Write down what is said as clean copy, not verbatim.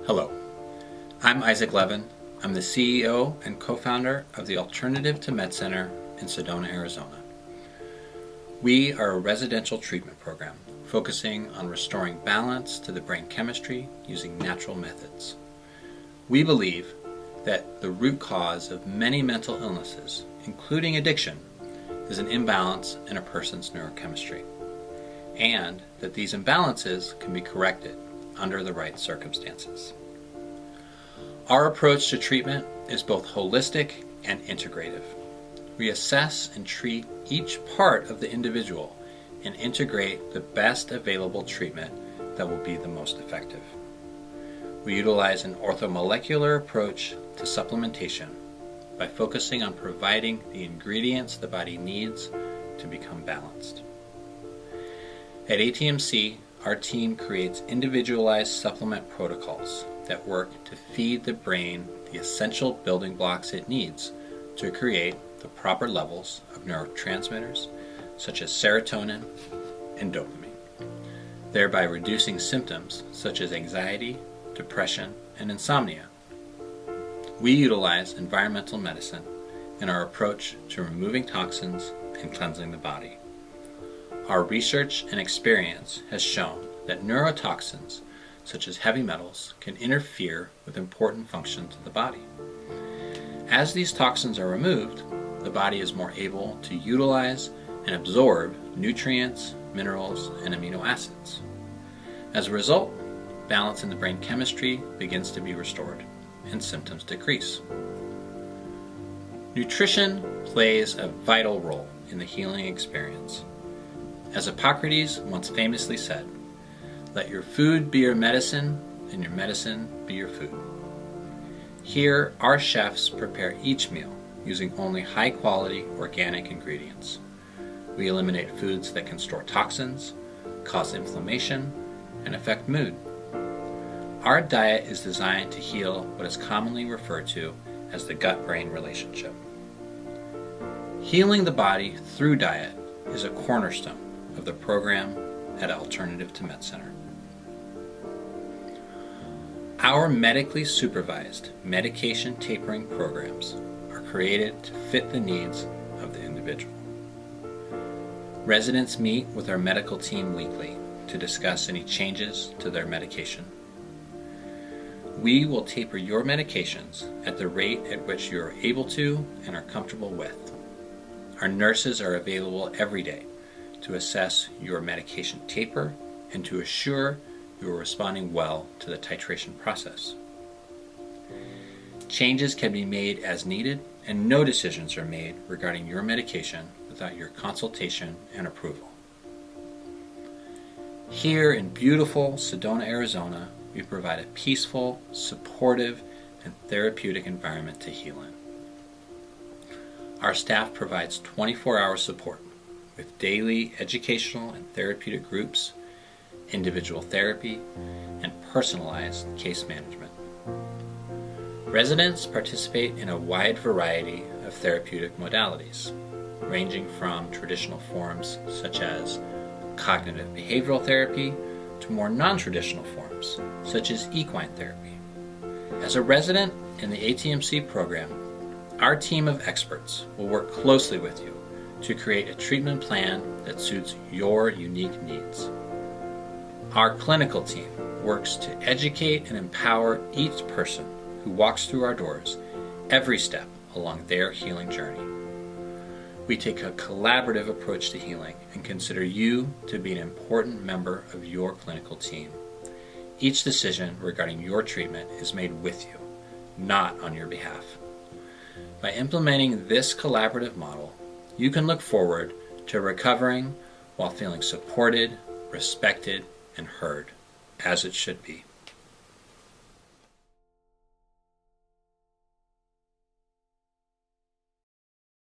Hello, I'm Isaac Levin. I'm the CEO and co-founder of the Alternative to Med Center in Sedona, Arizona. We are a residential treatment program focusing on restoring balance to the brain chemistry using natural methods. We believe that the root cause of many mental illnesses, including addiction, is an imbalance in a person's neurochemistry, and that these imbalances can be corrected under the right circumstances. Our approach to treatment is both holistic and integrative. We assess and treat each part of the individual and integrate the best available treatment that will be the most effective. We utilize an orthomolecular approach to supplementation by focusing on providing the ingredients the body needs to become balanced. At ATMC, our team creates individualized supplement protocols that work to feed the brain the essential building blocks it needs to create the proper levels of neurotransmitters such as serotonin and dopamine, thereby reducing symptoms such as anxiety, depression, and insomnia. We utilize environmental medicine in our approach to removing toxins and cleansing the body. Our research and experience has shown that neurotoxins, such as heavy metals, can interfere with important functions of the body. As these toxins are removed, the body is more able to utilize and absorb nutrients, minerals, and amino acids. As a result, balance in the brain chemistry begins to be restored, and symptoms decrease. Nutrition plays a vital role in the healing experience. As Hippocrates once famously said, "Let your food be your medicine, and your medicine be your food." Here, our chefs prepare each meal using only high-quality organic ingredients. We eliminate foods that can store toxins, cause inflammation, and affect mood. Our diet is designed to heal what is commonly referred to as the gut-brain relationship. Healing the body through diet is a cornerstone of the program at Alternative to Med Center. Our medically supervised medication tapering programs are created to fit the needs of the individual. Residents meet with our medical team weekly to discuss any changes to their medication. We will taper your medications at the rate at which you are able to and are comfortable with. Our nurses are available every day to assess your medication taper and to assure you are responding well to the titration process. Changes can be made as needed, and no decisions are made regarding your medication without your consultation and approval. Here in beautiful Sedona, Arizona, we provide a peaceful, supportive, and therapeutic environment to heal in. Our staff provides 24-hour support with daily educational and therapeutic groups, individual therapy, and personalized case management. Residents participate in a wide variety of therapeutic modalities, ranging from traditional forms such as cognitive behavioral therapy to more non-traditional forms such as equine therapy. As a resident in the ATMC program, our team of experts will work closely with you to create a treatment plan that suits your unique needs. Our clinical team works to educate and empower each person who walks through our doors every step along their healing journey. We take a collaborative approach to healing and consider you to be an important member of your clinical team. Each decision regarding your treatment is made with you, not on your behalf. By implementing this collaborative model, you can look forward to recovering while feeling supported, respected, and heard, as it should be.